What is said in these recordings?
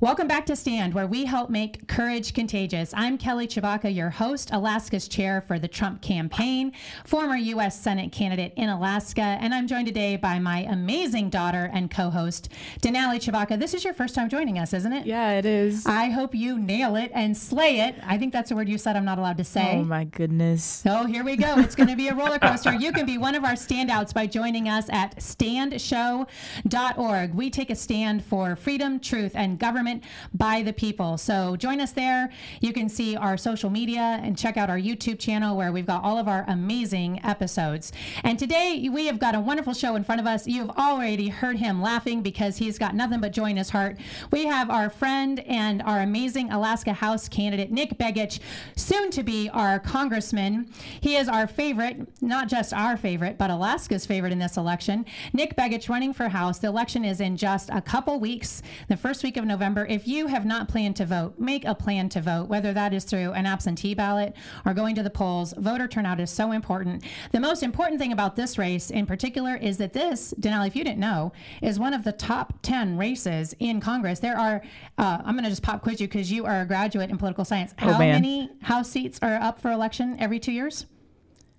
Welcome back to Stand, where we help make courage contagious. I'm Kelly Tshibaka, your host, Alaska's chair for the Trump campaign, former U.S. Senate candidate in Alaska, and I'm joined today by my amazing daughter and co-host, Denali Tshibaka. This is your first time joining us, isn't it? Yeah, it is. I hope you nail it and slay it. I think that's a word you said I'm not allowed to say. Oh, my goodness. So here we go. It's going to be a roller coaster. You can be one of our standouts by joining us at standshow.org. We take a stand for freedom, truth, and government by the people. So join us there. You can see our social media and check out our YouTube channel where we've got all of our amazing episodes. And today we have got a wonderful show in front of us. You've already heard him laughing because he's got nothing but joy in his heart. We have our friend and our amazing Alaska House candidate, Nick Begich, soon to be our congressman. He is our favorite, not just our favorite, but Alaska's favorite in this election. Nick Begich running for House. The election is in just a couple weeks, the first week of November. If you have not planned to vote, make a plan to vote, whether that is through an absentee ballot or going to the polls. Voter turnout is so important. The most important thing about this race in particular is that this, Denali, if you didn't know, is one of the top 10 races in Congress. There are, I'm going to just pop quiz you because you are a graduate in political science. How many House seats are up for election every 2 years?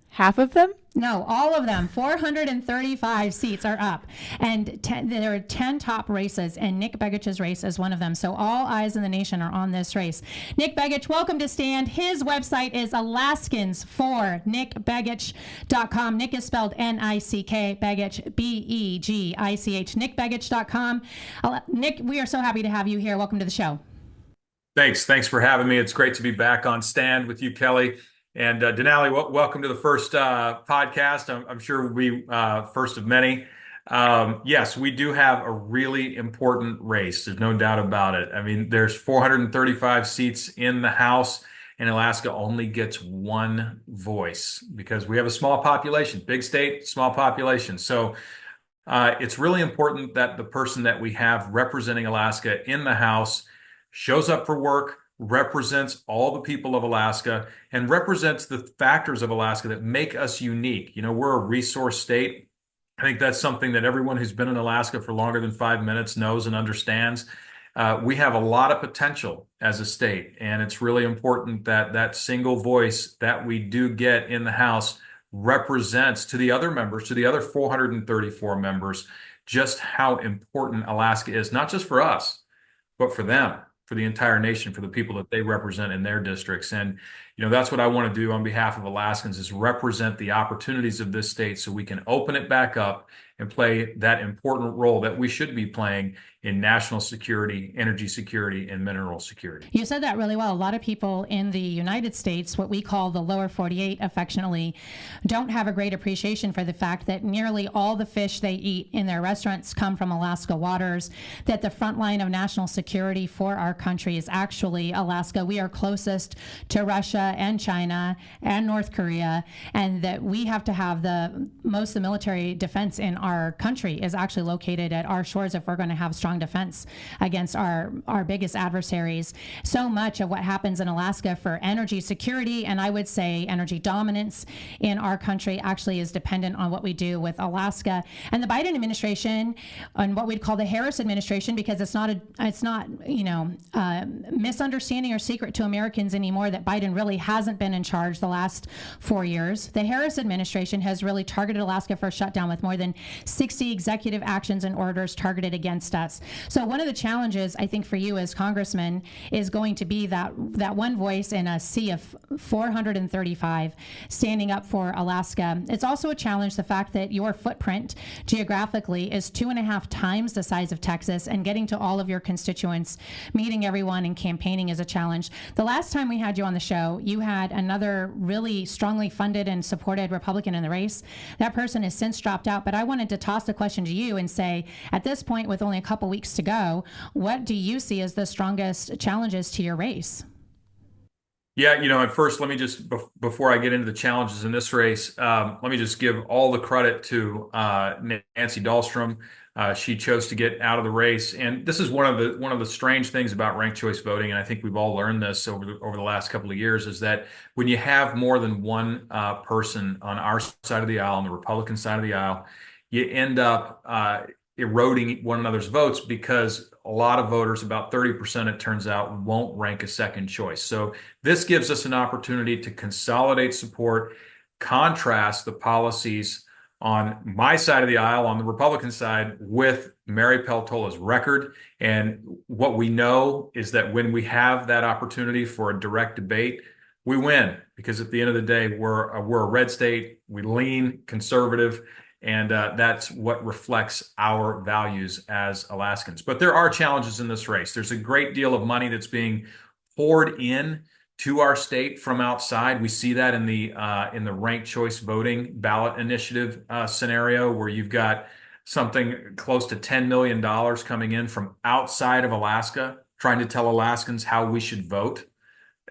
Half of them? No, all of them. 435 seats are up. And there are 10 top races, and Nick Begich's race is one of them. So all eyes in the nation are on this race. Nick Begich, welcome to Stand. His website is alaskans4nickbegich.com. Nick is spelled N-I-C-K, Begich, B-E-G-I-C-H, nickbegich.com. Nick, we are so happy to have you here. Welcome to the show. Thanks for having me. It's great to be back on Stand with you, Kelly. And Denali, welcome to the first podcast. I'm sure we'll be first of many. Yes, we do have a really important race. There's no doubt about it. I mean, there's 435 seats in the House, and Alaska only gets one voice because we have a small population, big state, small population. So it's really important that the person that we have representing Alaska in the House shows up for work, represents all the people of Alaska, and represents the factors of Alaska that make us unique. You know, we're a resource state. I think that's something that everyone who's been in Alaska for longer than 5 minutes knows and understands. We have a lot of potential as a state, and it's really important that that single voice that we do get in the House represents to the other members, to the other 434 members, just how important Alaska is, not just for us, but for them, for the entire nation, for the people that they represent in their districts. And, you know, that's what I want to do on behalf of Alaskans, is represent the opportunities of this state so we can open it back up and play that important role that we should be playing in national security, energy security, and mineral security. You said that really well. A lot of people in the United States, what we call the lower 48 affectionately, don't have a great appreciation for the fact that nearly all the fish they eat in their restaurants come from Alaska waters, that the front line of national security for our country is actually Alaska. We are closest to Russia and China and North Korea, and that we have to have most of the military defense in our country is actually located at our shores if we're going to have strong defense against our biggest adversaries. So much of what happens in Alaska for energy security, and I would say energy dominance in our country, actually is dependent on what we do with Alaska. And the Biden administration, and what we'd call the Harris administration, because it's not misunderstanding or secret to Americans anymore that Biden really hasn't been in charge the last 4 years. The Harris administration has really targeted Alaska for a shutdown with more than 60 executive actions and orders targeted against us. So one of the challenges, I think, for you as congressman is going to be that one voice in a sea of 435 standing up for Alaska. It's also a challenge, the fact that your footprint geographically is 2.5 times the size of Texas, and getting to all of your constituents, meeting everyone, and campaigning is a challenge. The last time we had you on the show, you had another really strongly funded and supported Republican in the race. That person has since dropped out, but I wanted to toss the question to you and say, at this point, with only a couple weeks to go, what do you see as the strongest challenges to your race? Yeah, you know, at first, let me just, before I get into the challenges in this race, let me just give all the credit to Nancy Dahlstrom. She chose to get out of the race, and this is one of the strange things about ranked choice voting, and I think we've all learned this over the last couple of years, is that when you have more than one person on our side of the aisle, on the Republican side of the aisle, you end up eroding one another's votes because a lot of voters, about 30%, it turns out, won't rank a second choice. So this gives us an opportunity to consolidate support, contrast the policies on my side of the aisle, on the Republican side, with Mary Peltola's record. And what we know is that when we have that opportunity for a direct debate, we win, because at the end of the day, we're a red state. We lean conservative, and that's what reflects our values as Alaskans. But there are challenges in this race. There's a great deal of money that's being poured in to our state from outside. We see that in the ranked choice voting ballot initiative scenario, where you've got something close to $10 million coming in from outside of Alaska, trying to tell Alaskans how we should vote.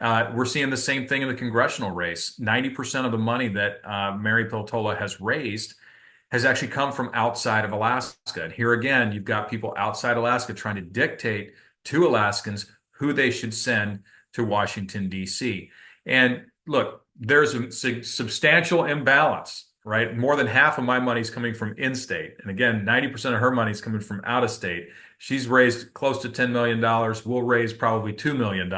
We're seeing the same thing in the congressional race. 90% of the money that Mary Peltola has raised has actually come from outside of Alaska. And here again, you've got people outside Alaska trying to dictate to Alaskans who they should send to Washington, D.C. And look, there's a substantial imbalance, right? More than half of my money is coming from in-state. And again, 90% of her money is coming from out of state. She's raised close to $10 million. We'll raise probably $2 million.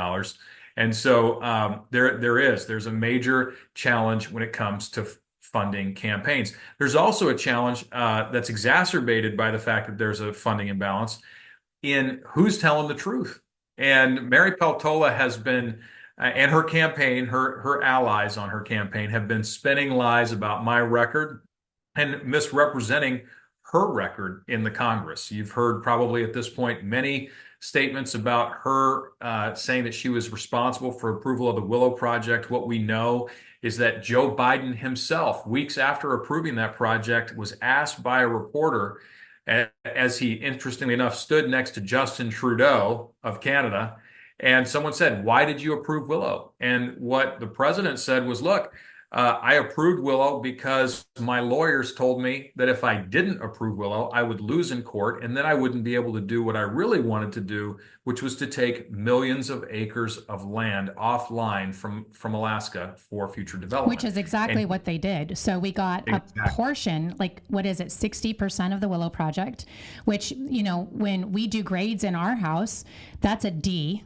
And so there's a major challenge when it comes to funding campaigns. There's also a challenge that's exacerbated by the fact that there's a funding imbalance in who's telling the truth. And Mary Peltola has been, and her campaign, her allies on her campaign have been spinning lies about my record and misrepresenting her record in the Congress. You've heard probably at this point many statements about her saying that she was responsible for approval of the Willow Project. What we know is that Joe Biden himself, weeks after approving that project, was asked by a reporter, as he, interestingly enough, stood next to Justin Trudeau of Canada, and someone said, "Why did you approve Willow?" And what the president said was, "Look, I approved Willow because my lawyers told me that if I didn't approve Willow, I would lose in court, and then I wouldn't be able to do what I really wanted to do, which was to take millions of acres of land offline from Alaska for future development." Which is exactly what they did. So we got a portion, like, what is it, 60% of the Willow Project, which, when we do grades in our house, that's a D.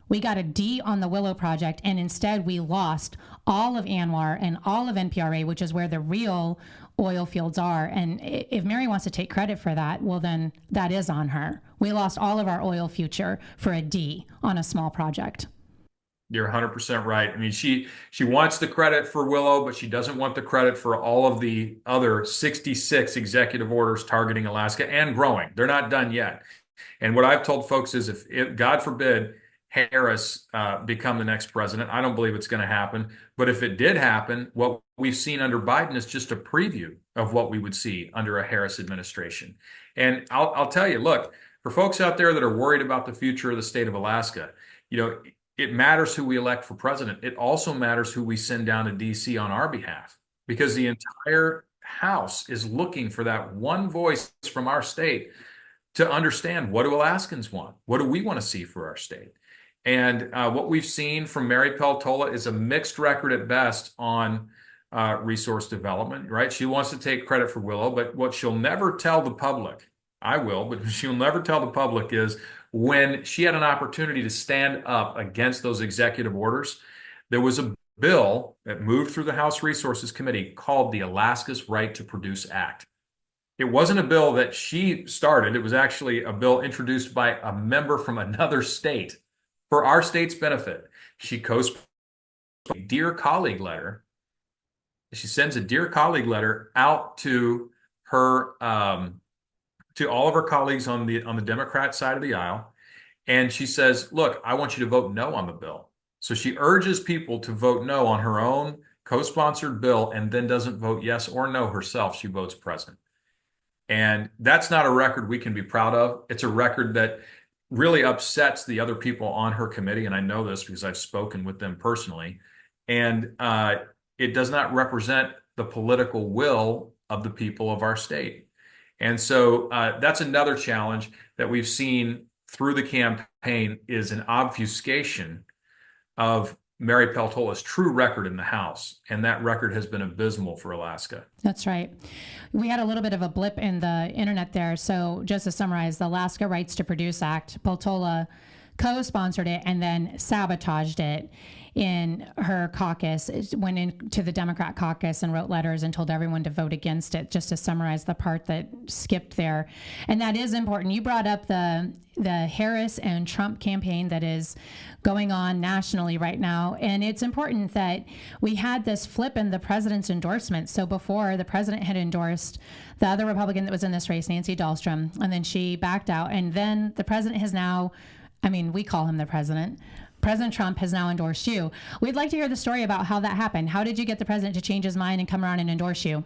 We got a D on the Willow Project, and instead we lost all of ANWR and all of NPRA, which is where the real oil fields are. And if Mary wants to take credit for that, well, then that is on her. We lost all of our oil future for a D on a small project. You're 100% right. I mean, she wants the credit for Willow, but she doesn't want the credit for all of the other 66 executive orders targeting Alaska and growing. They're not done yet. And what I've told folks is, if God forbid, Harris become the next president. I don't believe it's going to happen. But if it did happen, what we've seen under Biden is just a preview of what we would see under a Harris administration. And I'll tell you, look, for folks out there that are worried about the future of the state of Alaska, it matters who we elect for president. It also matters who we send down to D.C. on our behalf, because the entire House is looking for that one voice from our state to understand, what do Alaskans want? What do we want to see for our state? And what we've seen from Mary Peltola is a mixed record at best on resource development, right? She wants to take credit for Willow, but what she'll never tell the public, I will, but she'll never tell the public, is when she had an opportunity to stand up against those executive orders, there was a bill that moved through the House Resources Committee called the Alaska's Right to Produce Act. It wasn't a bill that she started. It was actually a bill introduced by a member from another state for our state's benefit. She co-sponsored a Dear Colleague letter. She sends a Dear Colleague letter out to her, to all of her colleagues on the Democrat side of the aisle. And she says, "Look, I want you to vote no on the bill." So she urges people to vote no on her own co-sponsored bill, and then doesn't vote yes or no herself. She votes present. And that's not a record we can be proud of. It's a record that really upsets the other people on her committee, and I know this because I've spoken with them personally. And it does not represent the political will of the people of our state. And so that's another challenge that we've seen through the campaign, is an obfuscation of Mary Peltola's true record in the House, and that record has been abysmal for Alaska. That's right. We had a little bit of a blip in the internet there. So just to summarize, the Alaska Rights to Produce Act, Peltola co-sponsored it and then sabotaged it in her caucus. It went into the Democrat caucus and wrote letters and told everyone to vote against it, just to summarize the part that skipped there. And that is important. You brought up the Harris and Trump campaign that is going on nationally right now. And it's important that we had this flip in the president's endorsement. So before, the president had endorsed the other Republican that was in this race, Nancy Dahlstrom, and then she backed out. And then the president has now, we call him the president. President Trump has now endorsed you. We'd like to hear the story about how that happened. How did you get the president to change his mind and come around and endorse you?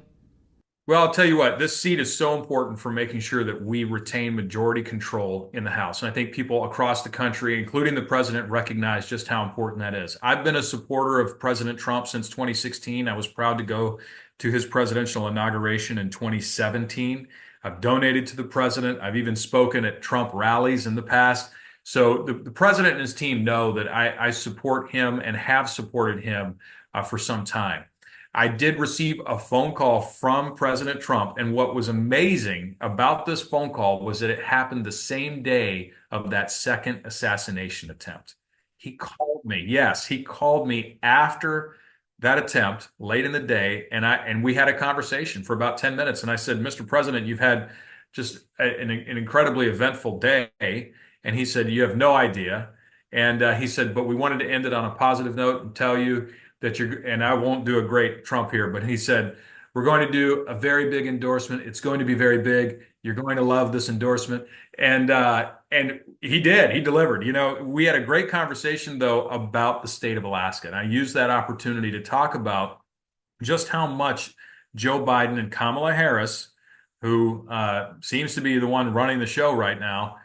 Well, I'll tell you what, this seat is so important for making sure that we retain majority control in the House. And I think people across the country, including the president, recognize just how important that is. I've been a supporter of President Trump since 2016. I was proud to go to his presidential inauguration in 2017. I've donated to the president. I've even spoken at Trump rallies in the past. So the president and his team know that I support him and have supported him for some time. I did receive a phone call from President Trump, and what was amazing about this phone call was that it happened the same day of that second assassination attempt. He called me. Yes, he called me after that attempt late in the day, and we had a conversation for about 10 minutes. And I said, Mr. President, you've had just an incredibly eventful day. And he said, you have no idea. And he said, but we wanted to end it on a positive note and tell you that and I won't do a great Trump here, but he said, we're going to do a very big endorsement. It's going to be very big. You're going to love this endorsement. And he did. He delivered. We had a great conversation, though, about the state of Alaska. And I used that opportunity to talk about just how much Joe Biden and Kamala Harris, who seems to be the one running the show right now,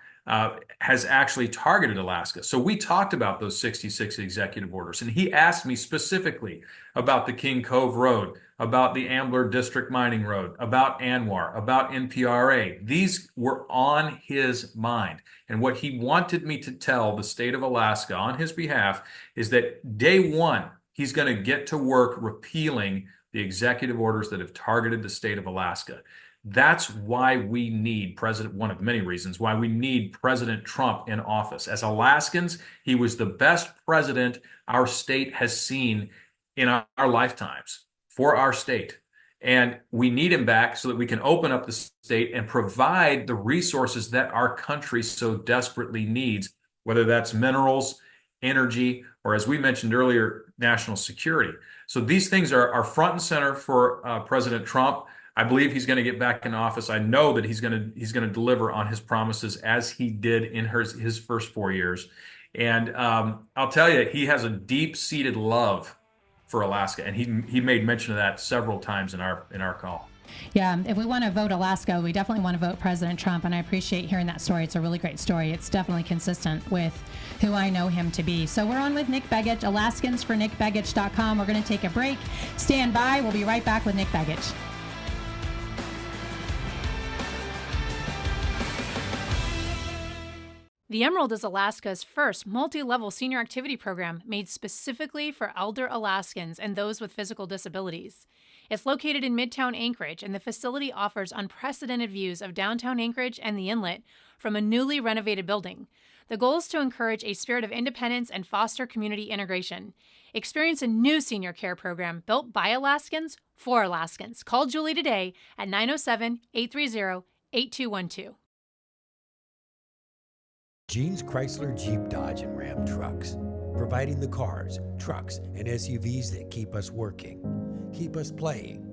has actually targeted Alaska. So we talked about those 66 executive orders, and he asked me specifically about the King Cove Road, about the Ambler District Mining Road, about ANWR, about NPRA. These were on his mind. And what he wanted me to tell the state of Alaska on his behalf is that day one, he's going to get to work repealing the executive orders that have targeted the state of Alaska. That's why we need one of many reasons why we need President Trump in office. As Alaskans, he was the best president our state has seen in our lifetimes for our state. And we need him back so that we can open up the state and provide the resources that our country so desperately needs, whether that's minerals, energy, or as we mentioned earlier, national security. So these things are front and center for President Trump. I believe he's going to get back in office. I know that he's going to deliver on his promises as he did in his first 4 years. And I'll tell you, he has a deep-seated love for Alaska, and he made mention of that several times in our call. Yeah, if we want to vote Alaska, we definitely want to vote President Trump, and I appreciate hearing that story. It's a really great story. It's definitely consistent with who I know him to be. So we're on with Nick Begich, AlaskansForNickBegich.com. We're going to take a break. Stand by. We'll be right back with Nick Begich. The Emerald is Alaska's first multi-level senior activity program made specifically for elder Alaskans and those with physical disabilities. It's located in Midtown Anchorage, and the facility offers unprecedented views of downtown Anchorage and the inlet from a newly renovated building. The goal is to encourage a spirit of independence and foster community integration. Experience a new senior care program built by Alaskans for Alaskans. Call Julie today at 907-830-8212. Gene's Chrysler Jeep Dodge and Ram trucks, providing the cars, trucks, and SUVs that keep us working, keep us playing,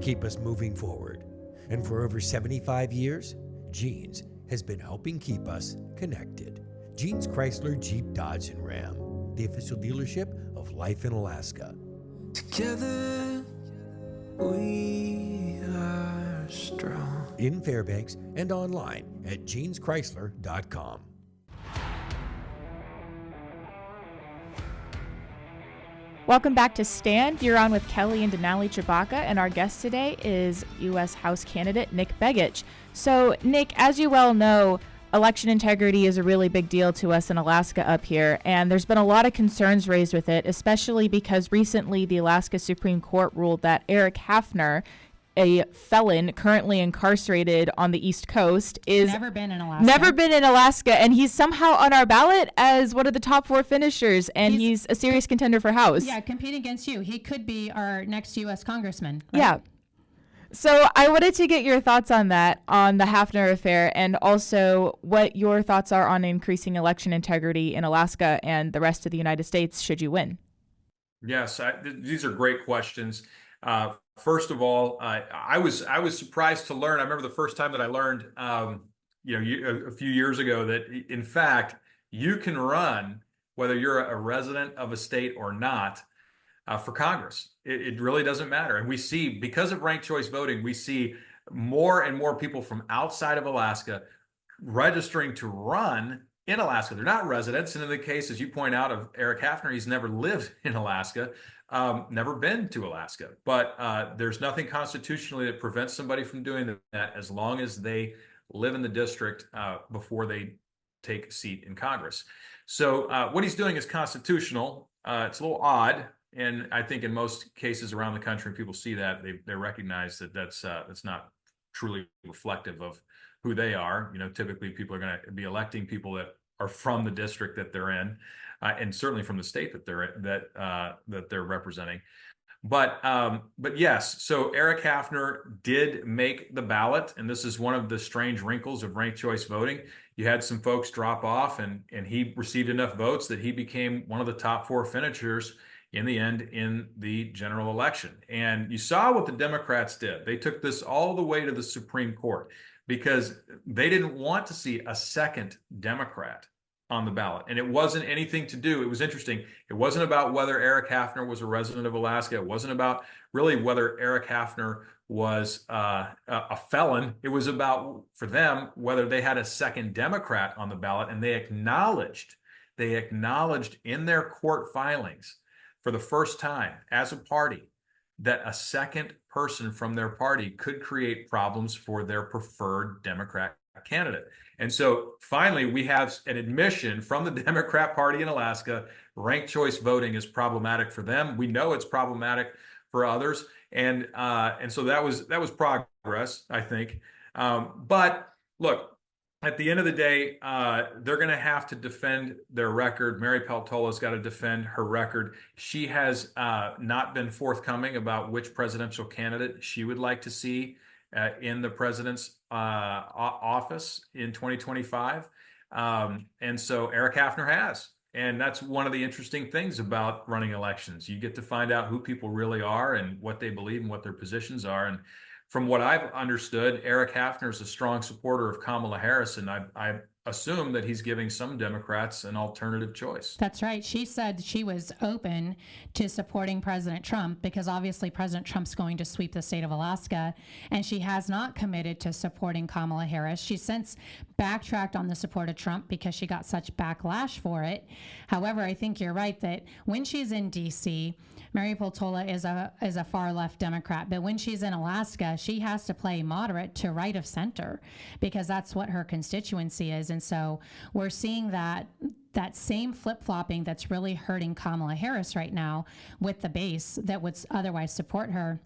keep us moving forward. And for over 75 years, Gene's has been helping keep us connected. Gene's Chrysler Jeep Dodge and Ram, the official dealership of life in Alaska. Together we are strong. In Fairbanks and online at jeanschrysler.com. Welcome back to Stand. You're on with Kelly and Denali Tshibaka, and our guest today is U.S. House candidate Nick Begich. So, Nick, as you well know, election integrity is a really big deal to us in Alaska up here, and there's been a lot of concerns raised with it, especially because recently the Alaska Supreme Court ruled that Eric Hafner, a felon currently incarcerated on the East Coast, is Never been in Alaska, and he's somehow on our ballot as one of the top 4 finishers, and he's a serious contender for House. Yeah, competing against you. He could be our next U.S. congressman. Right? Yeah. So I wanted to get your thoughts on that, on the Hafner affair, and also what your thoughts are on increasing election integrity in Alaska and the rest of the United States should you win. Yes, these are great questions. First of all, I was surprised to learn. I remember the first time that I learned, a few years ago, that in fact you can run whether you're a resident of a state or not for Congress. It really doesn't matter. And we see, because of ranked choice voting, we see more and more people from outside of Alaska registering to run in Alaska. They're not residents. And in the case, as you point out, of Eric Hafner, he's never lived in Alaska. Never been to Alaska, but there's nothing constitutionally that prevents somebody from doing that as long as they live in the district before they take a seat in Congress. So what he's doing is constitutional. It's a little odd, and I think in most cases around the country, people see that, they recognize that that's not truly reflective of who they are. Typically people are going to be electing people that are from the district that they're in. And certainly from the state that they're representing, but yes. So Eric Hafner did make the ballot, and this is one of the strange wrinkles of ranked choice voting. You had some folks drop off, and he received enough votes that he became one of the top 4 finishers in the end in the general election. And you saw what the Democrats did. They took this all the way to the Supreme Court because they didn't want to see a second Democrat on the ballot. And it wasn't anything to do. It was interesting. It wasn't about whether Eric Hafner was a resident of Alaska. It wasn't about really whether Eric Hafner was a felon. It was about, for them, whether they had a second Democrat on the ballot. And they acknowledged in their court filings for the first time as a party that a second person from their party could create problems for their preferred Democrat candidate. And so finally, we have an admission from the Democrat Party in Alaska. Ranked choice voting is problematic for them. We know it's problematic for others, and so that was progress, I think. But look, at the end of the day, they're going to have to defend their record. Mary Peltola's got to defend her record. She has not been forthcoming about which presidential candidate she would like to see in the president's office in 2025. And so Eric Hafner has. And that's one of the interesting things about running elections. You get to find out who people really are and what they believe and what their positions are. And from what I've understood, Eric Hafner is a strong supporter of Kamala Harris, and I assume that he's giving some Democrats an alternative choice. That's right. She said she was open to supporting President Trump because obviously President Trump's going to sweep the state of Alaska, and she has not committed to supporting Kamala Harris. She's since backtracked on the support of Trump because she got such backlash for it. However, I think you're right that when she's in D.C., Mary Peltola is a far left Democrat, but when she's in Alaska, she has to play moderate to right of center because that's what her constituency is. And so we're seeing that same flip-flopping that's really hurting Kamala Harris right now with the base that would otherwise support her.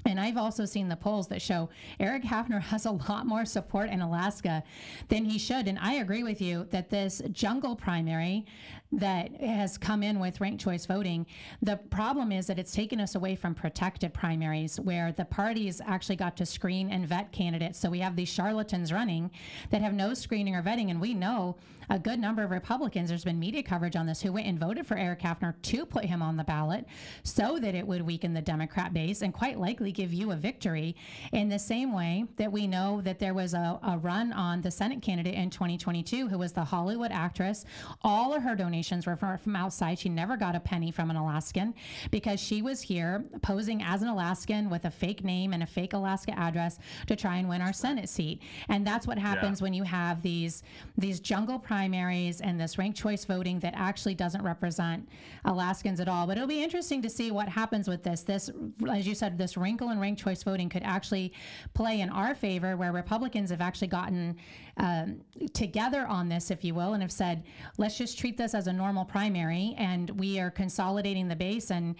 And I've also seen the polls that show Eric Hafner has a lot more support in Alaska than he should. And I agree with you that this jungle primary that has come in with ranked choice voting, the problem is that it's taken us away from protected primaries where the parties actually got to screen and vet candidates. So we have these charlatans running that have no screening or vetting. And we know a good number of Republicans, there's been media coverage on this, who went and voted for Eric Hafner to put him on the ballot so that it would weaken the Democrat base and quite likely give you a victory. In the same way that we know that there was a run on the Senate candidate in 2022 who was the Hollywood actress. All of her donations were from outside. She never got a penny from an Alaskan because she was here posing as an Alaskan with a fake name and a fake Alaska address to try and win our Senate seat. And that's what happens when you have these jungle primaries and this ranked choice voting that actually doesn't represent Alaskans at all. But it'll be interesting to see what happens with this, as you said, this wrinkle critical and ranked choice voting could actually play in our favor, where Republicans have actually gotten together on this, if you will, and have said, let's just treat this as a normal primary, and we are consolidating the base and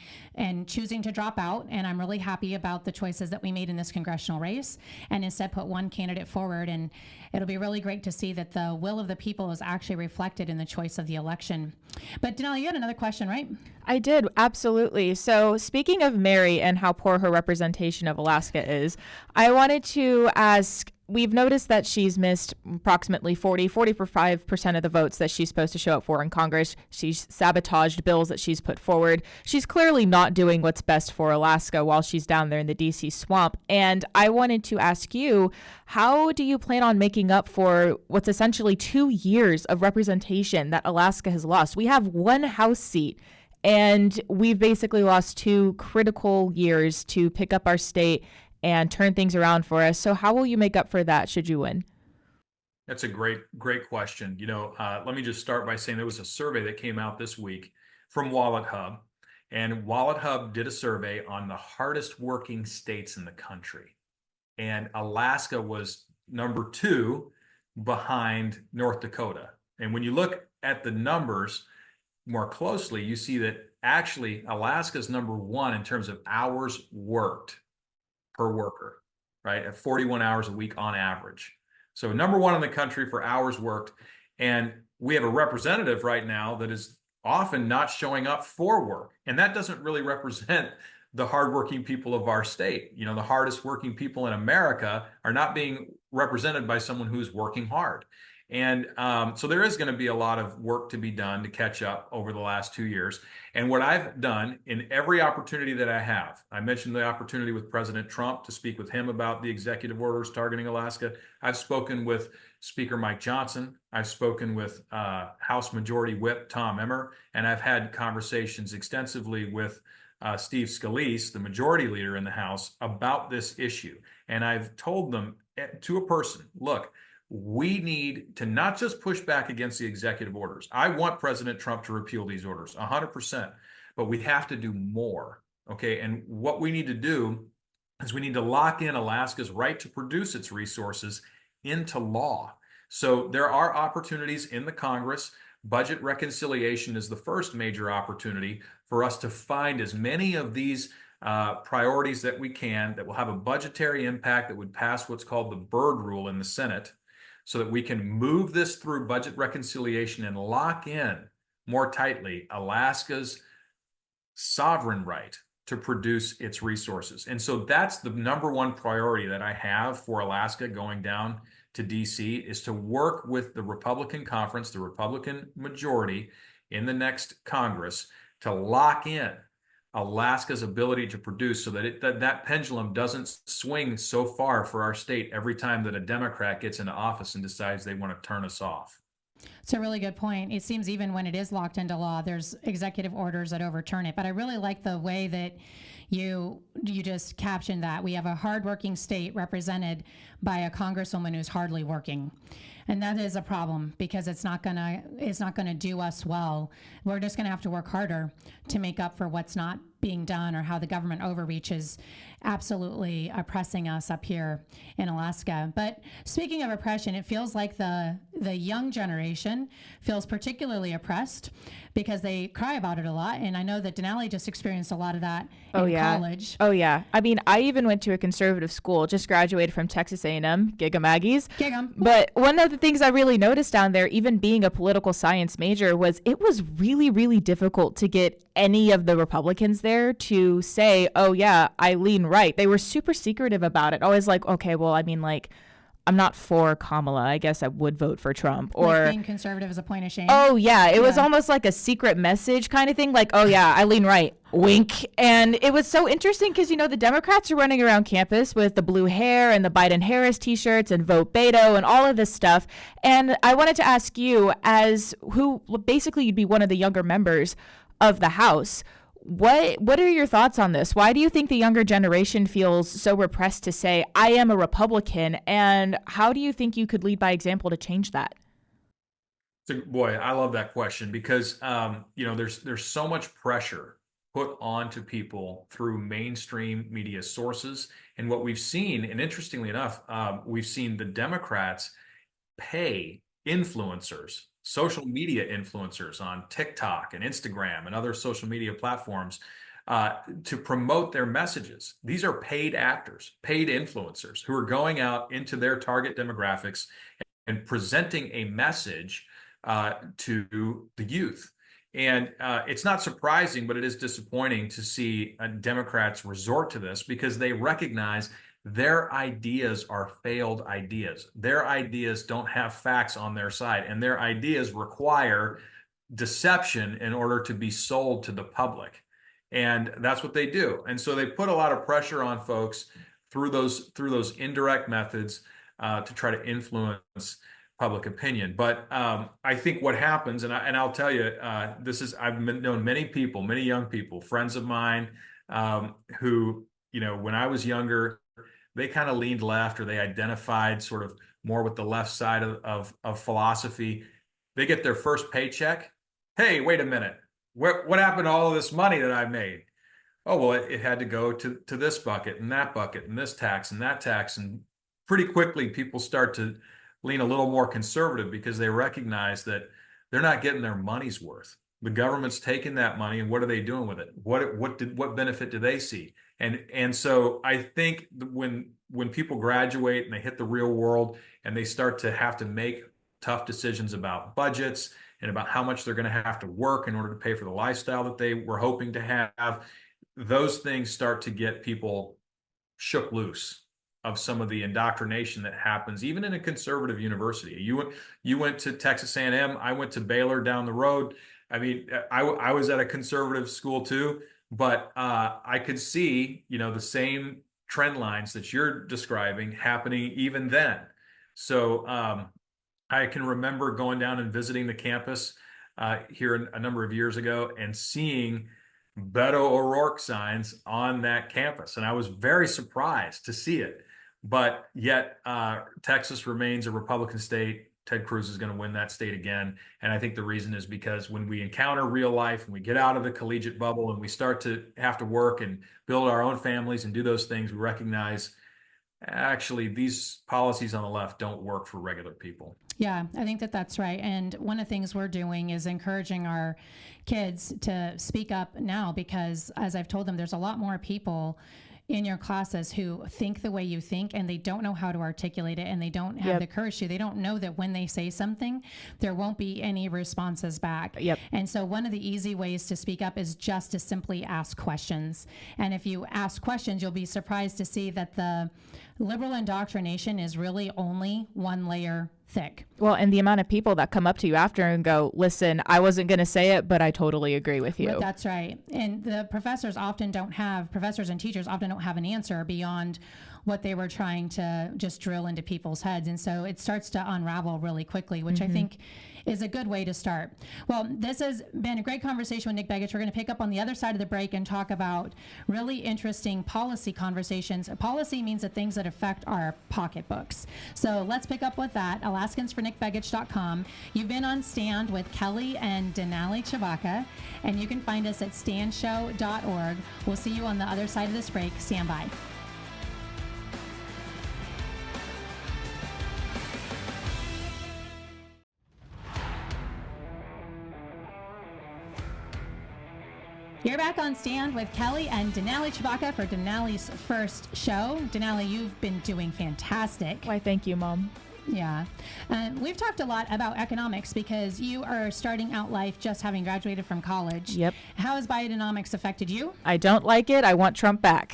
choosing to drop out. And I'm really happy about the choices that we made in this congressional race, and instead put one candidate forward. And it'll be really great to see that the will of the people is actually reflected in the choice of the election. But Denali, you had another question, right? I did, absolutely. So speaking of Mary and how poor her representation of Alaska is, I wanted to ask, we've noticed that she's missed approximately 45% of the votes that she's supposed to show up for in Congress. She's sabotaged bills that she's put forward. She's clearly not doing what's best for Alaska while she's down there in the DC swamp. And I wanted to ask you, how do you plan on making up for what's essentially 2 years of representation that Alaska has lost? We have one House seat, and we've basically lost 2 critical years to pick up our state and turn things around for us. So how will you make up for that should you win? That's a great question. Let me just start by saying there was a survey that came out this week from Wallet Hub, and Wallet Hub did a survey on the hardest working states in the country. And Alaska was number 2 behind North Dakota. And when you look at the numbers more closely, you see that actually Alaska's number 1 in terms of hours worked per worker, right? At 41 hours a week on average. So number 1 in the country for hours worked. And we have a representative right now that is often not showing up for work. And that doesn't really represent the hardworking people of our state. The hardest working people in America are not being represented by someone who's working hard. And so there is going to be a lot of work to be done to catch up over the last 2 years. And what I've done in every opportunity that I have, I mentioned the opportunity with President Trump to speak with him about the executive orders targeting Alaska. I've spoken with Speaker Mike Johnson. I've spoken with House Majority Whip Tom Emmer, and I've had conversations extensively with Steve Scalise, the majority leader in the House, about this issue. And I've told them to a person, look, we need to not just push back against the executive orders. I want President Trump to repeal these orders 100%, but we have to do more. Okay. And what we need to do is we need to lock in Alaska's right to produce its resources into law. So there are opportunities in the Congress. Budget reconciliation is the first major opportunity for us to find as many of these priorities that we can that will have a budgetary impact that would pass what's called the Byrd Rule in the Senate, so that we can move this through budget reconciliation and lock in more tightly Alaska's sovereign right to produce its resources. And so that's the number 1 priority that I have for Alaska going down to DC, is to work with the Republican conference, the Republican majority in the next Congress, to lock in Alaska's ability to produce, so that that pendulum doesn't swing so far for our state every time that a Democrat gets into office and decides they want to turn us off. It's a really good point. It seems even when it is locked into law, there's executive orders that overturn it. But I really like the way that you just captioned that. We have a hardworking state represented by a congresswoman who's hardly working. And that is a problem, because it's not gonna do us well. We're just gonna have to work harder to make up for what's not being done, or how the government overreach is absolutely oppressing us up here in Alaska. But speaking of oppression, it feels like the young generation feels particularly oppressed, because they cry about it a lot. And I know that Denali just experienced a lot of that in college. Oh yeah. I mean, I even went to a conservative school, just graduated from Texas A&M, Gig 'em Aggies. Gig 'em. But one of the things I really noticed down there, even being a political science major, was it was really, really difficult to get any of the Republicans there to say, oh yeah, I lean right. They were super secretive about it. Always like, okay, well, I mean, like, I'm not for Kamala. I guess I would vote for Trump. Or like being conservative is a point of shame. Oh yeah, it was almost like a secret message kind of thing. Like, oh yeah, I lean right, wink. And it was so interesting because the Democrats are running around campus with the blue hair and the Biden-Harris T-shirts and vote Beto and all of this stuff. And I wanted to ask you, as who basically you'd be one of the younger members of the House, What are your thoughts on this? Why do you think the younger generation feels so repressed to say, I am a Republican? And how do you think you could lead by example to change that? So, boy, I love that question, because there's so much pressure put onto people through mainstream media sources. And what we've seen, and interestingly enough, we've seen the Democrats pay influencers, social media influencers on TikTok and Instagram and other social media platforms to promote their messages. These are paid actors, paid influencers who are going out into their target demographics and presenting a message to the youth. And it's not surprising, but it is disappointing to see Democrats resort to this because they recognize their ideas are failed ideas. Their ideas don't have facts on their side, and their ideas require deception in order to be sold to the public. And that's what they do. And so they put a lot of pressure on folks through those indirect methods to try to influence public opinion. But I think what happens, and I'll tell you, I've known many people, many young people, friends of mine, who, when I was younger, they kind of leaned left, or they identified sort of more with the left side of philosophy. They get their first paycheck. Hey, wait a minute. What happened to all of this money that I made? Oh, well, it had to go to this bucket and that bucket and this tax and that tax. And pretty quickly, people start to lean a little more conservative because they recognize that they're not getting their money's worth. The government's taking that money, and what are they doing with it? What benefit do they see? And so I think when people graduate and they hit the real world and they start to have to make tough decisions about budgets and about how much they're going to have to work in order to pay for the lifestyle that they were hoping to have, those things start to get people shook loose of some of the indoctrination that happens even in a conservative university. You went to Texas A&M. I went to Baylor down the road. I mean, I was at a conservative school too, but I could see, the same trend lines that you're describing happening even then. So I can remember going down and visiting the campus here a number of years ago and seeing Beto O'Rourke signs on that campus. And I was very surprised to see it. But yet Texas remains a Republican state. Ted Cruz is going to win that state again. And I think the reason is because when we encounter real life and we get out of the collegiate bubble and we start to have to work and build our own families and do those things, we recognize actually these policies on the left don't work for regular people. Yeah, I think that's right. And one of the things we're doing is encouraging our kids to speak up now, because as I've told them, there's a lot more people in your classes who think the way you think, and they don't know how to articulate it, and they don't have the courage to. They don't know that when they say something, there won't be any responses back. And so one of the easy ways to speak up is just to simply ask questions. And if you ask questions, you'll be surprised to see that the liberal indoctrination is really only one layer thick. Well, and the amount of people that come up to you after and go, listen, I wasn't going to say it, but I totally agree with you. That's right. And the professors and teachers often don't have an answer beyond what they were trying to just drill into people's heads. And so it starts to unravel really quickly, which I think is a good way to start. Well, this has been a great conversation with Nick Begich. We're going to pick up on the other side of the break and talk about really interesting policy conversations. Policy means the things that affect our pocketbooks. So let's pick up with that. AlaskansForNickBegich.com. You've been on Stand with Kelly and Denali Tshibaka, and you can find us at standshow.org. We'll see you on the other side of this break. Stand by. You're back on Stand with Kelly and Denali Tshibaka for Denali's first show. Denali, you've been doing fantastic. Why, thank you, Mom. Yeah. We've talked a lot about economics because you are starting out life just having graduated from college. Yep. How has Bidenomics affected you? I don't like it. I want Trump back.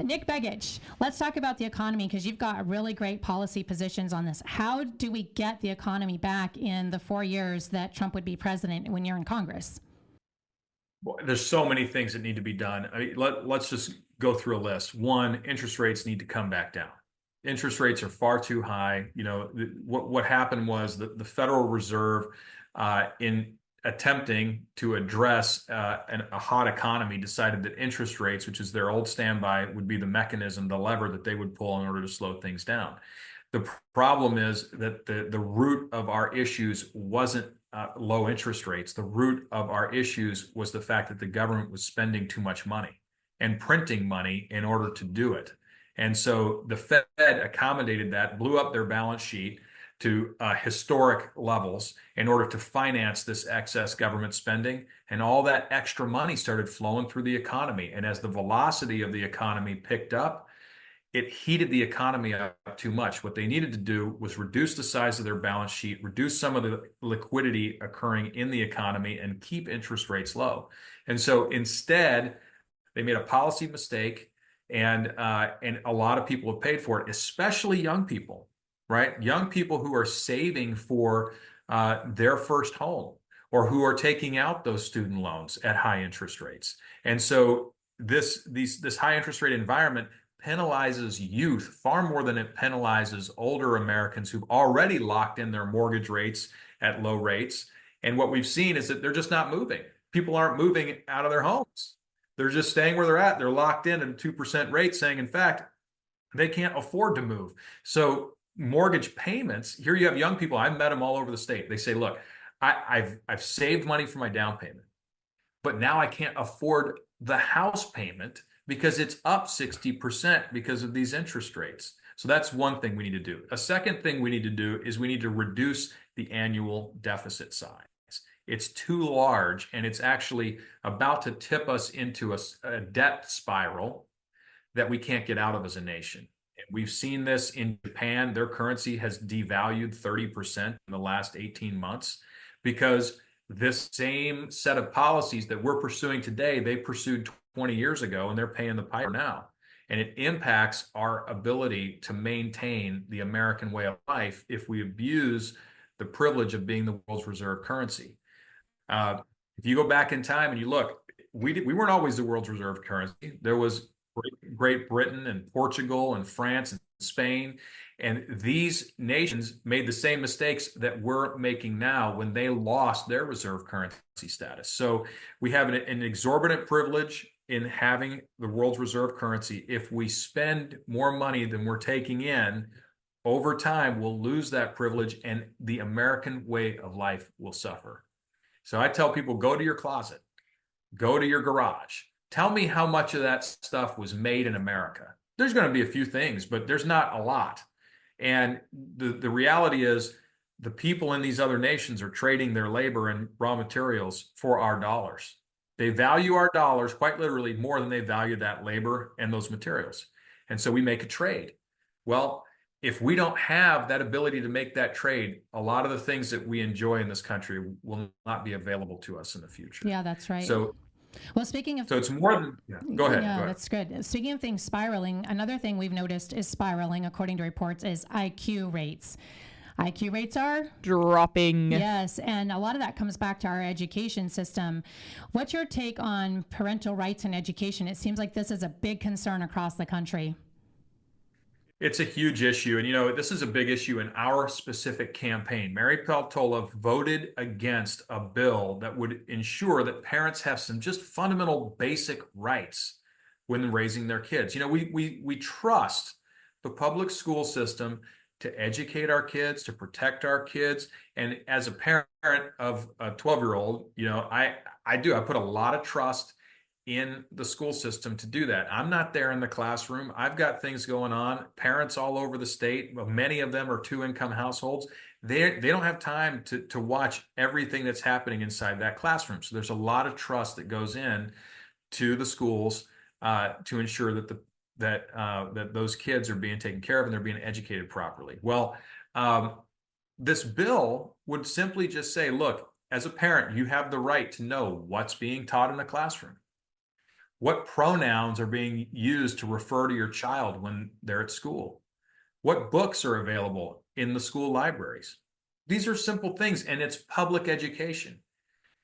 Nick Begich, let's talk about the economy because you've got really great policy positions on this. How do we get the economy back in the 4 years that Trump would be president when you're in Congress? Well, there's so many things that need to be done. I mean, let's just go through a list. One, interest rates need to come back down. Interest rates are far too high. What happened was that the Federal Reserve, in attempting to address a hot economy, decided that interest rates, which is their old standby, would be the mechanism, the lever that they would pull in order to slow things down. The problem is that the root of our issues wasn't low interest rates. The root of our issues was the fact that the government was spending too much money and printing money in order to do it. And so the Fed accommodated that, blew up their balance sheet to historic levels in order to finance this excess government spending. And all that extra money started flowing through the economy. And as the velocity of the economy picked up, it heated the economy up too much. What they needed to do was reduce the size of their balance sheet, reduce some of the liquidity occurring in the economy, and keep interest rates low. And so instead, they made a policy mistake, and a lot of people have paid for it, especially young people, right? Young people who are saving for their first home, or who are taking out those student loans at high interest rates. And so this high interest rate environment penalizes youth far more than it penalizes older Americans who've already locked in their mortgage rates at low rates. And what we've seen is that they're just not moving. People aren't moving out of their homes. They're just staying where they're at. They're locked in at a 2% rate, saying, in fact, they can't afford to move. So mortgage payments, here you have young people, I've met them all over the state. They say, look, I've saved money for my down payment, but now I can't afford the house payment because it's up 60% because of these interest rates. So that's one thing we need to do. A second thing we need to do is we need to reduce the annual deficit size. It's too large, and it's actually about to tip us into a debt spiral that we can't get out of as a nation. And we've seen this in Japan. Their currency has devalued 30% in the last 18 months because this same set of policies that we're pursuing today, they pursued 20 years ago, and they're paying the piper now. And it impacts our ability to maintain the American way of life if we abuse the privilege of being the world's reserve currency. If you go back in time and you look, we weren't always the world's reserve currency. There was Great Britain and Portugal and France and Spain. And these nations made the same mistakes that we're making now when they lost their reserve currency status. So we have an exorbitant privilege in having the world's reserve currency. If we spend more money than we're taking in, over time, we'll lose that privilege, and the American way of life will suffer. So I tell people, go to your closet, go to your garage. Tell me how much of that stuff was made in America. There's going to be a few things, but there's not a lot. And the reality is the people in these other nations are trading their labor and raw materials for our dollars. They value our dollars quite literally more than they value that labor and those materials. And so we make a trade. Well, if we don't have that ability to make that trade, a lot of the things that we enjoy in this country will not be available to us in the future. Yeah, that's right. So, well, speaking of, so it's more than, go ahead. Yeah, go ahead. that's good. Speaking of things spiraling, another thing we've noticed is spiraling, according to reports, is IQ rates. IQ rates are dropping. Yes, and a lot of that comes back to our education system. What's your take on parental rights in education? It seems like this is a big concern across the country. It's a huge issue. And, you know, this is a big issue in our specific campaign. Mary Peltola voted against a bill that would ensure that parents have some just fundamental basic rights when raising their kids. You know, we trust the public school system to educate our kids, to protect our kids. And as a parent of a 12-year-old, you know, I put a lot of trust in the school system to do that. I'm not there in the classroom. I've got things going on. Parents all over the state, many of them are two-income households. They don't have time to watch everything that's happening inside that classroom. So there's a lot of trust that goes in to the schools to ensure that those kids are being taken care of and they're being educated properly. Well, this bill would simply just say, look, as a parent, you have the right to know what's being taught in the classroom. What pronouns are being used to refer to your child when they're at school? What books are available in the school libraries? These are simple things, and it's public education.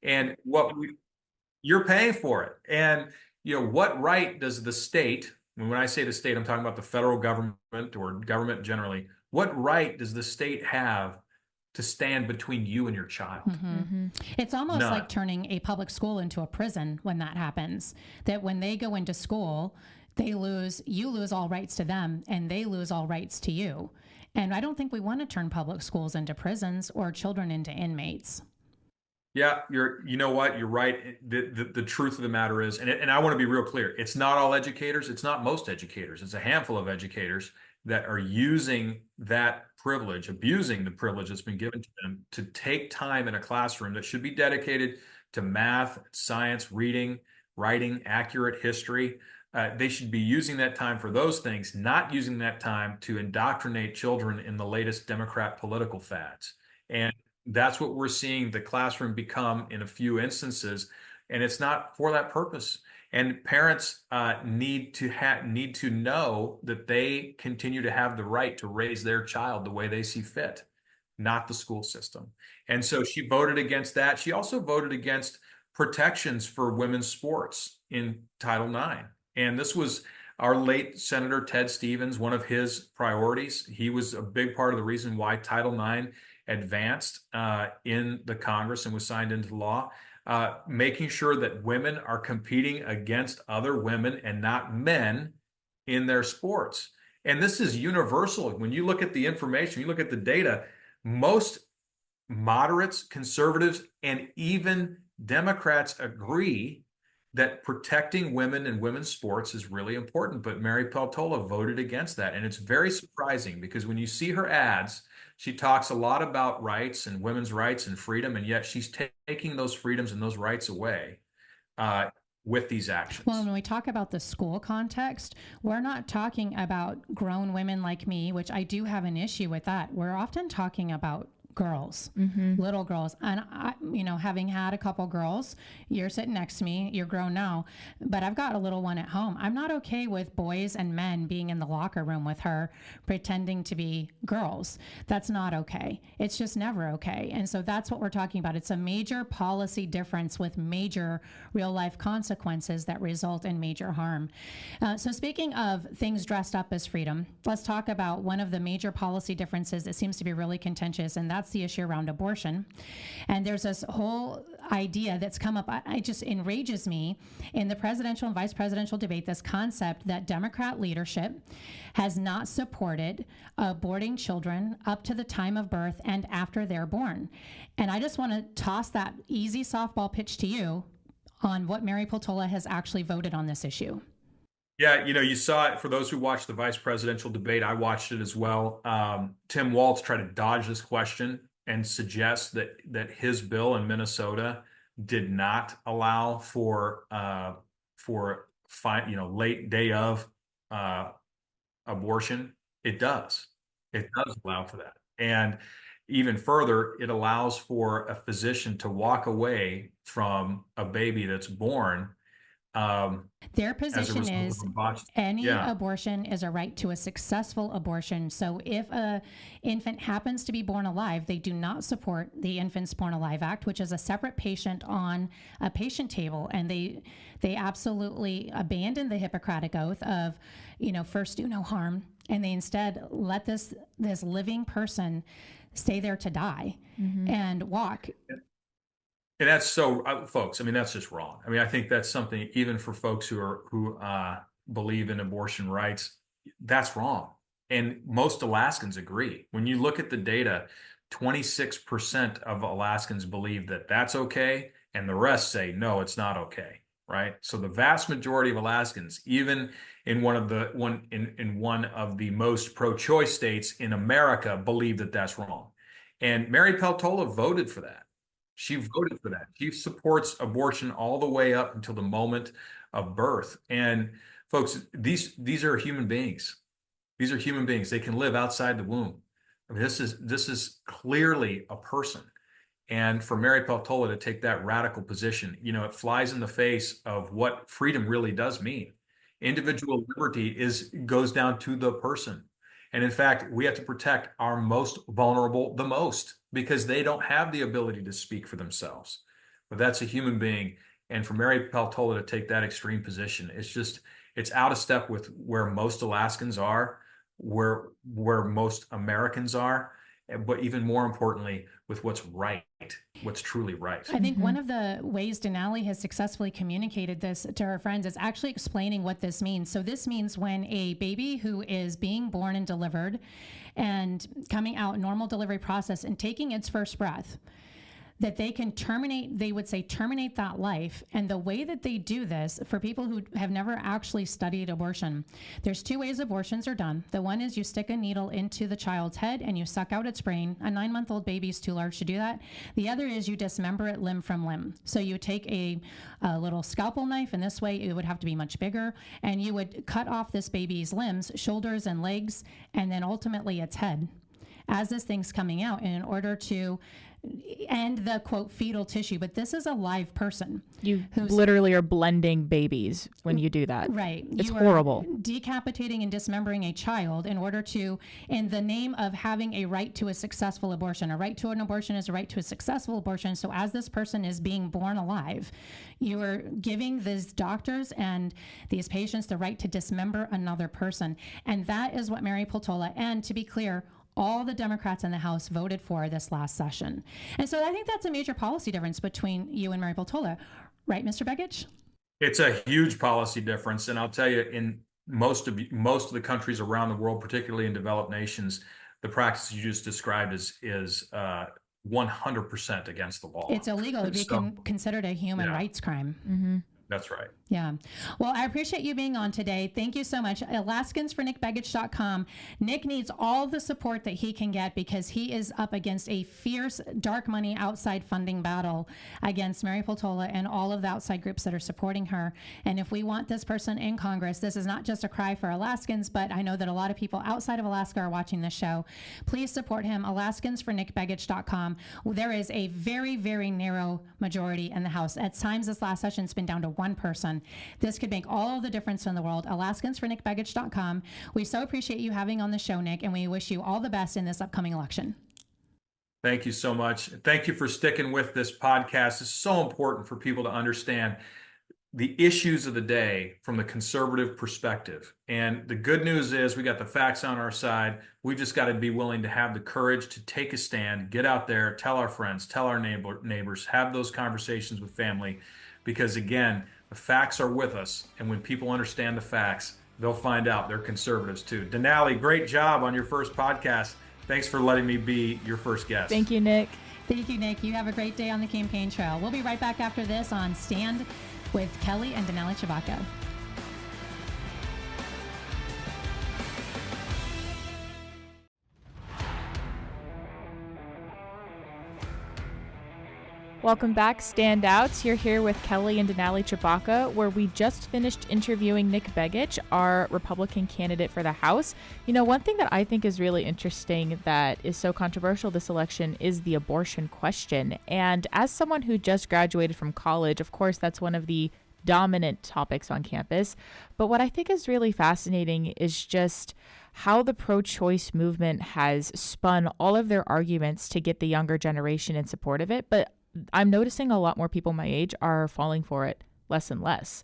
And you're paying for it. And you know, what right does the state, when I say the state, I'm talking about the federal government or government generally, what right does the state have to stand between you and your child? Mm-hmm. It's almost None. like turning a public school into a prison when that happens. That when they go into school, you lose all rights to them, and they lose all rights to you. And I don't think we want to turn public schools into prisons or children into inmates. Yeah, you know what? You're right. The truth of the matter is, and I want to be real clear, it's not all educators. It's not most educators. It's a handful of educators that are using that privilege, abusing the privilege that's been given to them to take time in a classroom that should be dedicated to math, science, reading, writing, accurate history. They should be using that time for those things, not using that time to indoctrinate children in the latest Democrat political fads. And that's what we're seeing the classroom become in a few instances, and it's not for that purpose. And parents need to know that they continue to have the right to raise their child the way they see fit, not the school system. And so she voted against that. She also voted against protections for women's sports in Title IX. And this was our late Senator Ted Stevens, one of his priorities. He was a big part of the reason why Title IX advanced in the Congress and was signed into law, making sure that women are competing against other women and not men in their sports. And this is universal. When you look at the information, you look at the data, most moderates, conservatives, and even Democrats agree that protecting women and women's sports is really important. But Mary Peltola voted against that. And it's very surprising because when you see her ads, she talks a lot about rights and women's rights and freedom, and yet she's taking those freedoms and those rights away with these actions. Well, when we talk about the school context, we're not talking about grown women like me, which I do have an issue with that. We're often talking about girls, little girls. And I, having had a couple girls, you're sitting next to me, you're grown now, but I've got a little one at home. I'm not okay with boys and men being in the locker room with her pretending to be girls. That's not okay. It's just never okay. And so that's what we're talking about. It's a major policy difference with major real life consequences that result in major harm. So speaking of things dressed up as freedom, let's talk about one of the major policy differences that seems to be really contentious, and that's the issue around abortion. And there's this whole idea that's come up. It just enrages me in the presidential and vice presidential debate, this concept that Democrat leadership has not supported aborting children up to the time of birth and after they're born. And I just want to toss that easy softball pitch to you on what Mary Peltola has actually voted on this issue. Yeah, you saw it. For those who watched the vice presidential debate, I watched it as well. Tim Walz tried to dodge this question and suggest that his bill in Minnesota did not allow for late day of abortion. It does. It does allow for that. And even further, it allows for a physician to walk away from a baby that's born. Their position is any abortion is a right to a successful abortion. So if a infant happens to be born alive, they do not support the Infants Born Alive Act, which is a separate patient on a patient table. And they absolutely abandon the Hippocratic Oath of, first do no harm. And they instead let this living person stay there to die and walk. And that's so, folks, that's just wrong. I think that's something, even for folks who believe in abortion rights, that's wrong. And most Alaskans agree. When you look at the data, 26% of Alaskans believe that that's okay, and the rest say, no, it's not okay, right? So the vast majority of Alaskans, even in one of the most pro-choice states in America, believe that that's wrong. And Mary Peltola voted for that. She voted for that. She supports abortion all the way up until the moment of birth. And folks, these are human beings. These are human beings. They can live outside the womb. This is clearly a person. And for Mary Peltola to take that radical position, it flies in the face of what freedom really does mean. Individual liberty goes down to the person. And in fact, we have to protect our most vulnerable the most, because they don't have the ability to speak for themselves. But that's a human being. And for Mary Peltola to take that extreme position, it's out of step with where most Alaskans are, where most Americans are, but even more importantly, with what's right, what's truly right. I think one of the ways Denali has successfully communicated this to her friends is actually explaining what this means. So this means when a baby who is being born and delivered and coming out normal delivery process and taking its first breath, that they can terminate, they would say terminate that life. And the way that they do this, for people who have never actually studied abortion, there's two ways abortions are done. The one is you stick a needle into the child's head and you suck out its brain. A 9-month-old baby is too large to do that. The other is you dismember it limb from limb. So you take a little scalpel knife, and this way it would have to be much bigger, and you would cut off this baby's limbs, shoulders and legs, and then ultimately its head as this thing's coming out, in order to end the quote fetal tissue. But this is a live person. You literally are blending babies when you do that. Right. It's You are horrible. decapitating and dismembering a child in order to, in the name of having a right to a successful abortion. A right to an abortion is a right to a successful abortion. So as this person is being born alive, you are giving these doctors and these patients the right to dismember another person. And that is what Mary Peltola, and to be clear, all the Democrats in the House voted for this last session. And so I think that's a major policy difference between you and Mary Peltola. Right, Mr. Begich? It's a huge policy difference. And I'll tell you, in most of the countries around the world, particularly in developed nations, the practice you just described is 100% against the law. It's illegal. It would be considered a human rights crime. Mm-hmm. That's right. Yeah. Well, I appreciate you being on today. Thank you so much. AlaskansForNickBegich.com. Nick needs all the support that he can get because he is up against a fierce dark money outside funding battle against Mary Peltola and all of the outside groups that are supporting her. And if we want this person in Congress, this is not just a cry for Alaskans, but I know that a lot of people outside of Alaska are watching this show. Please support him. AlaskansForNickBegich.com. There is a very, very narrow majority in the House. At times this last session, it's been down to one person. This could make all of the difference in the world. AlaskansForNickBegich.com. We so appreciate you having on the show, Nick, and we wish you all the best in this upcoming election. Thank you so much. Thank you for sticking with this podcast. It's so important for people to understand the issues of the day from the conservative perspective. And the good news is we got the facts on our side. We just got to be willing to have the courage to take a stand, get out there, tell our friends, tell our neighbors, have those conversations with family. Because again, the facts are with us. And when people understand the facts, they'll find out they're conservatives too. Denali, great job on your first podcast. Thanks for letting me be your first guest. Thank you, Nick. Thank you, Nick. You have a great day on the campaign trail. We'll be right back after this on Stand with Kelly and Denali Tshibaka. Welcome back, Standouts. You're here with Kelly and Denali Tshibaka, where we just finished interviewing Nick Begich, our Republican candidate for the House. You know, one thing that I think is really interesting that is so controversial this election is the abortion question. And as someone who just graduated from college, of course, that's one of the dominant topics on campus. But what I think is really fascinating is just how the pro-choice movement has spun all of their arguments to get the younger generation in support of it. But I'm noticing a lot more people my age are falling for it less and less.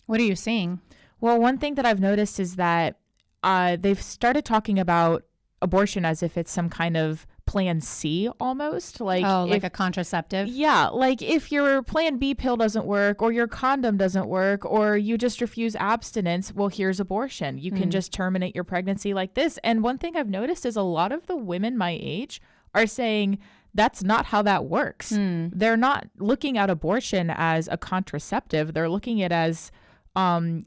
What are you seeing? Well, one thing that I've noticed is that they've started talking about abortion as if it's some kind of plan C almost. Like a contraceptive? Yeah, like if your plan B pill doesn't work or your condom doesn't work or you just refuse abstinence, well, here's abortion. You can just terminate your pregnancy like this. And one thing I've noticed is a lot of the women my age are saying that's not how that works. They're not looking at abortion as a contraceptive. They're looking at it as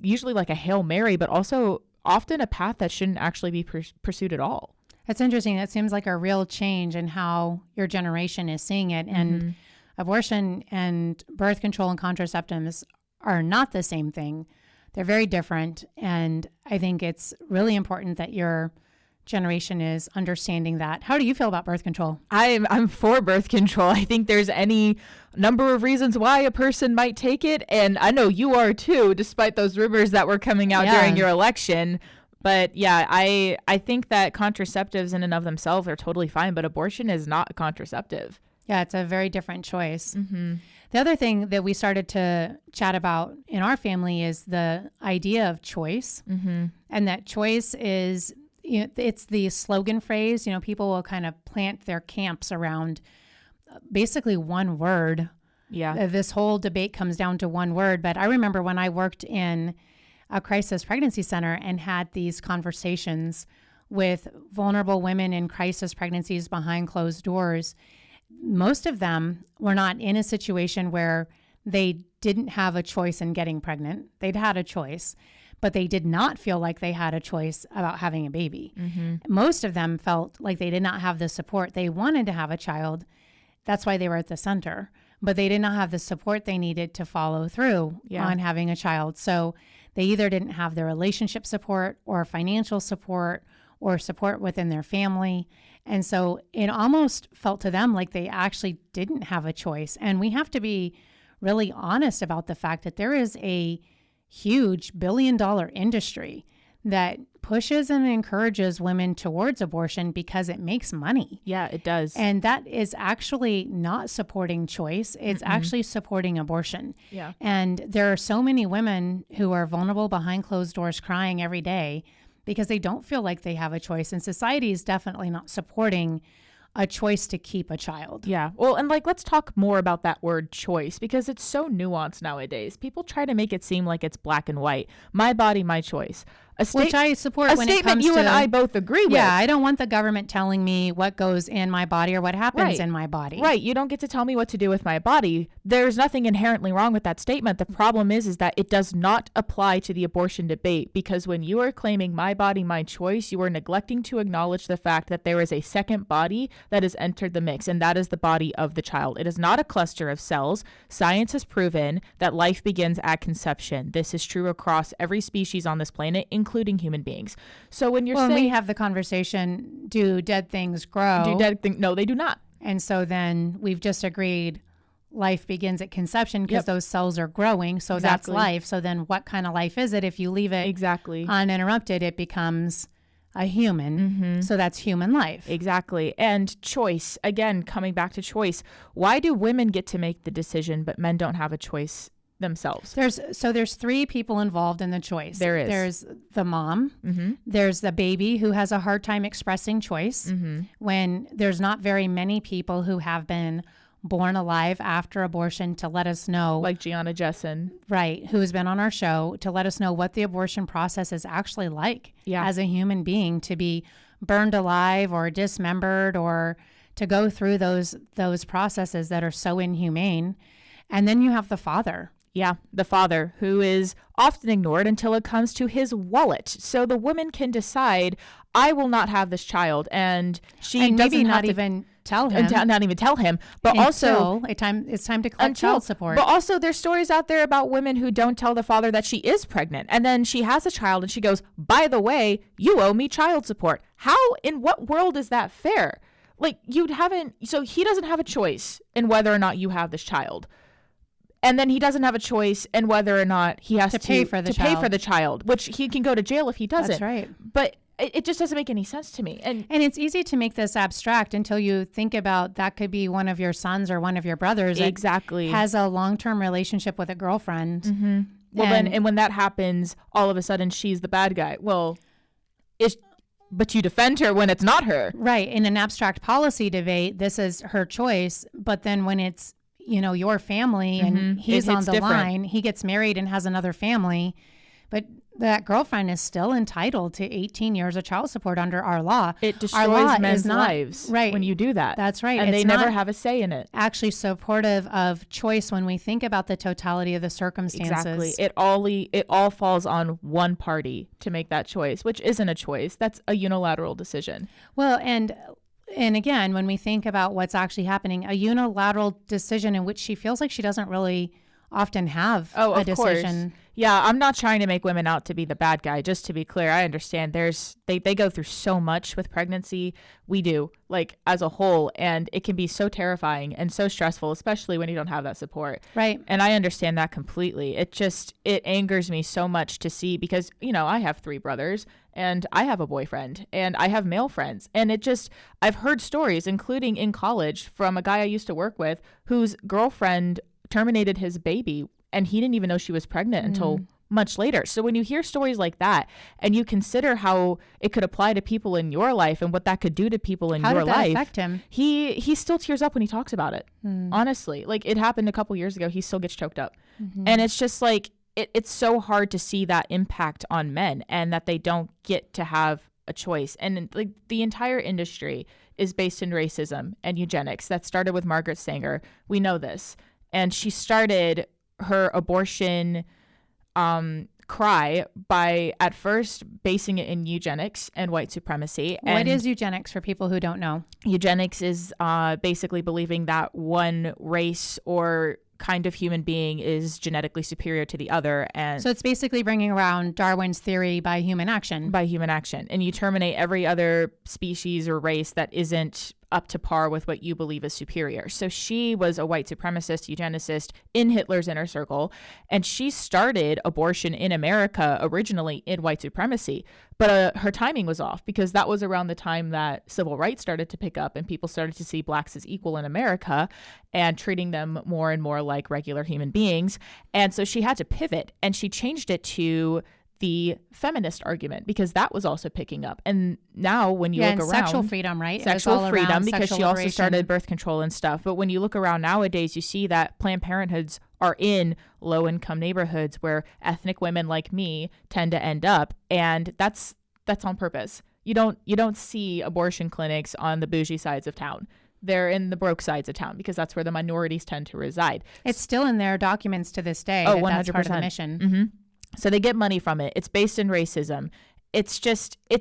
usually like a Hail Mary, but also often a path that shouldn't actually be pursued at all. That's interesting. That seems like a real change in how your generation is seeing it. And abortion and birth control and contraceptives are not the same thing. They're very different. And I think it's really important that your generation is understanding that. How do you feel about birth control? I'm for birth control. I think there's any number of reasons why a person might take it. And I know you are too, despite those rumors that were coming out during your election. But yeah, I think that contraceptives in and of themselves are totally fine, but abortion is not a contraceptive. Yeah, it's a very different choice. The other thing that we started to chat about in our family is the idea of choice. And that choice is, it's the slogan phrase. People will kind of plant their camps around basically one word. Yeah. This whole debate comes down to one word. But I remember when I worked in a crisis pregnancy center and had these conversations with vulnerable women in crisis pregnancies behind closed doors, most of them were not in a situation where they didn't have a choice in getting pregnant. They'd had a choice, but they did not feel like they had a choice about having a baby. Most of them felt like they did not have the support. They wanted to have a child. That's why they were at the center, but they did not have the support they needed to follow through on having a child. So they either didn't have the relationship support or financial support or support within their family. And so it almost felt to them like they actually didn't have a choice. And we have to be really honest about the fact that there is a huge billion-dollar industry that pushes and encourages women towards abortion because it makes money. Yeah, it does. And that is actually not supporting choice. It's actually supporting abortion. Yeah. And there are so many women who are vulnerable behind closed doors crying every day because they don't feel like they have a choice. And society is definitely not supporting a choice to keep a child. Yeah. Well, and like, let's talk more about that word choice, because it's so nuanced nowadays. People try to make it seem like it's black and white. My body, my choice. Which I support a when it statement comes you to, and I both agree with. Yeah, I don't want the government telling me what goes in my body or what happens in my body. Right. You don't get to tell me what to do with my body. There's nothing inherently wrong with that statement. The problem is that it does not apply to the abortion debate, because when you are claiming my body, my choice, you are neglecting to acknowledge the fact that there is a second body that has entered the mix, and that is the body of the child. It is not a cluster of cells. Science has proven that life begins at conception. This is true across every species on this planet, including human beings. So when you're saying, we have the conversation, do dead things grow? No, they do not. And so then we've just agreed life begins at conception because those cells are growing. So that's life. So then what kind of life is it? If you leave it uninterrupted, it becomes a human. So that's human life. Exactly. And choice, again, coming back to choice. Why do women get to make the decision, but men don't have a choice themselves? There's three people involved in the choice. There's the mom. There's the baby who has a hard time expressing choice when there's not very many people who have been born alive after abortion to let us know, like Gianna Jessen, right, who has been on our show, to let us know what the abortion process is actually like as a human being, to be burned alive or dismembered or to go through those processes that are so inhumane. And then you have the father. Yeah, the father, who is often ignored until it comes to his wallet. So the woman can decide, I will not have this child, and maybe not even tell him, but also it's time to collect child support. But also there's stories out there about women who don't tell the father that she is pregnant, and then she has a child and she goes, by the way, you owe me child support. How, in what world is that fair? Like, so he doesn't have a choice in whether or not you have this child. And then he doesn't have a choice in whether or not he has to pay for the child, which he can go to jail if he doesn't. That's right. But it just doesn't make any sense to me. And it's easy to make this abstract until you think about that could be one of your sons or one of your brothers. Exactly. That has a long-term relationship with a girlfriend. Well, and when that happens, all of a sudden she's the bad guy. Well, but you defend her when it's not her. Right. In an abstract policy debate, this is her choice. But then when it's your family and he's on the line, he gets married and has another family, but that girlfriend is still entitled to 18 years of child support under our law. It destroys men's lives when you do that. That's right. And they never have a say in it. Actually supportive of choice when we think about the totality of the circumstances. Exactly. It all falls on one party to make that choice, which isn't a choice. That's a unilateral decision. Well, and again, when we think about what's actually happening, a unilateral decision in which she feels like she doesn't really often have a decision. Course. Yeah, I'm not trying to make women out to be the bad guy. Just to be clear, I understand they go through so much with pregnancy. We do, like, as a whole, and it can be so terrifying and so stressful, especially when you don't have that support. Right. And I understand that completely. It angers me so much to see, because, I have 3 brothers and I have a boyfriend and I have male friends. And I've heard stories, including in college, from a guy I used to work with whose girlfriend terminated his baby, and he didn't even know she was pregnant until much later. So when you hear stories like that and you consider how it could apply to people in your life and what that could do to people in your life. How did that affect him? He still tears up when he talks about it. Honestly, like, it happened a couple years ago. He still gets choked up. And it's just like, it's so hard to see that impact on men, and that they don't get to have a choice. And like the entire industry is based in racism and eugenics. That started with Margaret Sanger. We know this. And she started her abortion cry by at first basing it in eugenics and white supremacy. What And is eugenics for people who don't know? eugenics is basically believing that one race or kind of human being is genetically superior to the other, and So it's basically bringing around Darwin's theory by human action. by human action, and you terminate every other species or race that isn't up to par with what you believe is superior. So she was a white supremacist eugenicist in Hitler's inner circle, and she started abortion in America originally in white supremacy. But her timing was off because that was around the time that civil rights started to pick up and people started to see blacks as equal in America and treating them more and more like regular human beings. And so she had to pivot, and she changed it to the feminist argument because that was also picking up. And now when you look and around, sexual freedom, right? It was sexual all freedom, around because sexual she also liberation. started birth control and stuff. But when you look around nowadays, you see that Planned Parenthoods are in low income neighborhoods where ethnic women like me tend to end up, and that's on purpose. You don't see abortion clinics on the bougie sides of town. They're in the broke sides of town because that's where the minorities tend to reside. It's still in their documents to this day. Oh, that 100%. That's part of the mission. Mm-hmm. So they get money from it. It's based in racism. It's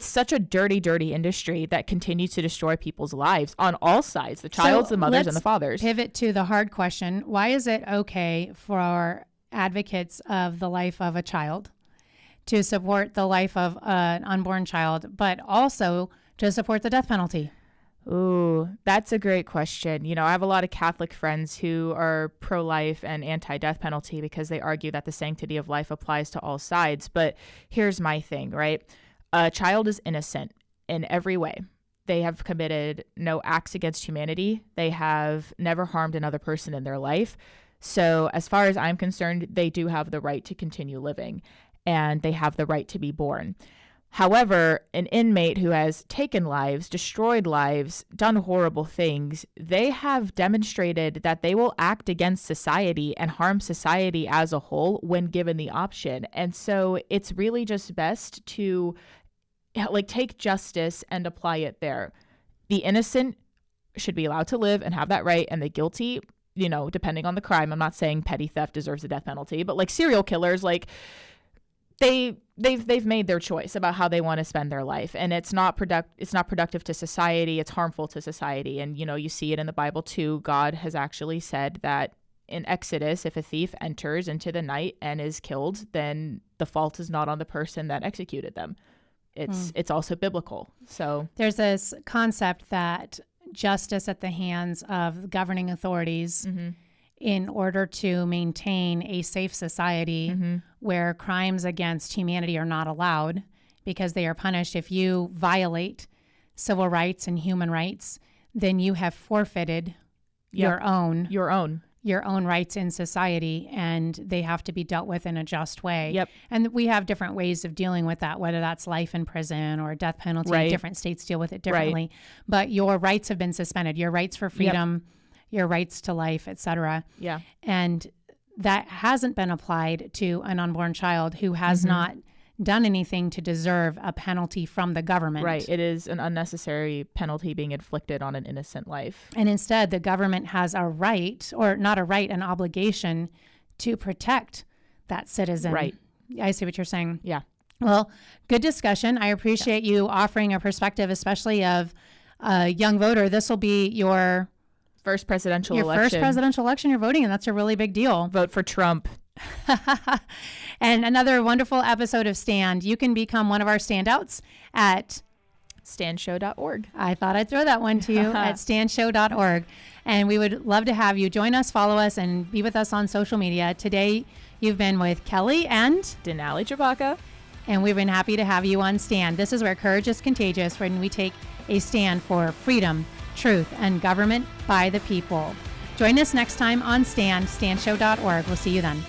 such a dirty, dirty industry that continues to destroy people's lives on all sides, the child's, the mothers, and the let's fathers. Pivot to the hard question. Why is it okay for advocates of the life of a child to support the life of an unborn child, but also to support the death penalty? Ooh, that's a great question. You know, I have a lot of Catholic friends who are pro-life and anti-death penalty because they argue that the sanctity of life applies to all sides. But here's my thing, right? A child is innocent in every way. They have committed no acts against humanity. They have never harmed another person in their life. So as far as I'm concerned, they do have the right to continue living, and they have the right to be born. However, an inmate who has taken lives, destroyed lives, done horrible things, they have demonstrated that they will act against society and harm society as a whole when given the option. And so it's really just best to take justice and apply it there. The innocent should be allowed to live and have that right, and the guilty, depending on the crime, I'm not saying petty theft deserves a death penalty, but serial killers, they've made their choice about how they want to spend their life, and it's not productive to society. It's harmful to society. And you see it in the Bible too. God has actually said that in Exodus, if a thief enters into the night and is killed, then the fault is not on the person that executed them. It's also biblical. So there's this concept that justice at the hands of governing authorities in order to maintain a safe society where crimes against humanity are not allowed because they are punished. If you violate civil rights and human rights, then you have forfeited your own rights in society, and they have to be dealt with in a just way. Yep. And we have different ways of dealing with that, whether that's life in prison or death penalty. Right. Different states deal with it differently. Right. But your rights have been suspended. Your rights for freedom, your rights to life, etc. Yeah. And that hasn't been applied to an unborn child who has not done anything to deserve a penalty from the government. Right. It is an unnecessary penalty being inflicted on an innocent life. And instead, the government has a right, or not a right, an obligation to protect that citizen. Right. I see what you're saying. Yeah. Well, good discussion. I appreciate you offering a perspective, especially of a young voter. This will be your first presidential election. Your first presidential election you're voting in. That's a really big deal. Vote for Trump. And another wonderful episode of Stand. You can become one of our standouts at standshow.org. I thought I'd throw that one to you at standshow.org. And we would love to have you join us, follow us, and be with us on social media. Today, you've been with Kelly and Denali Tshibaka. And we've been happy to have you on Stand. This is where courage is contagious, when we take a stand for freedom, truth, and government by the people. Join us next time on Stand, standshow.org. We'll see you then.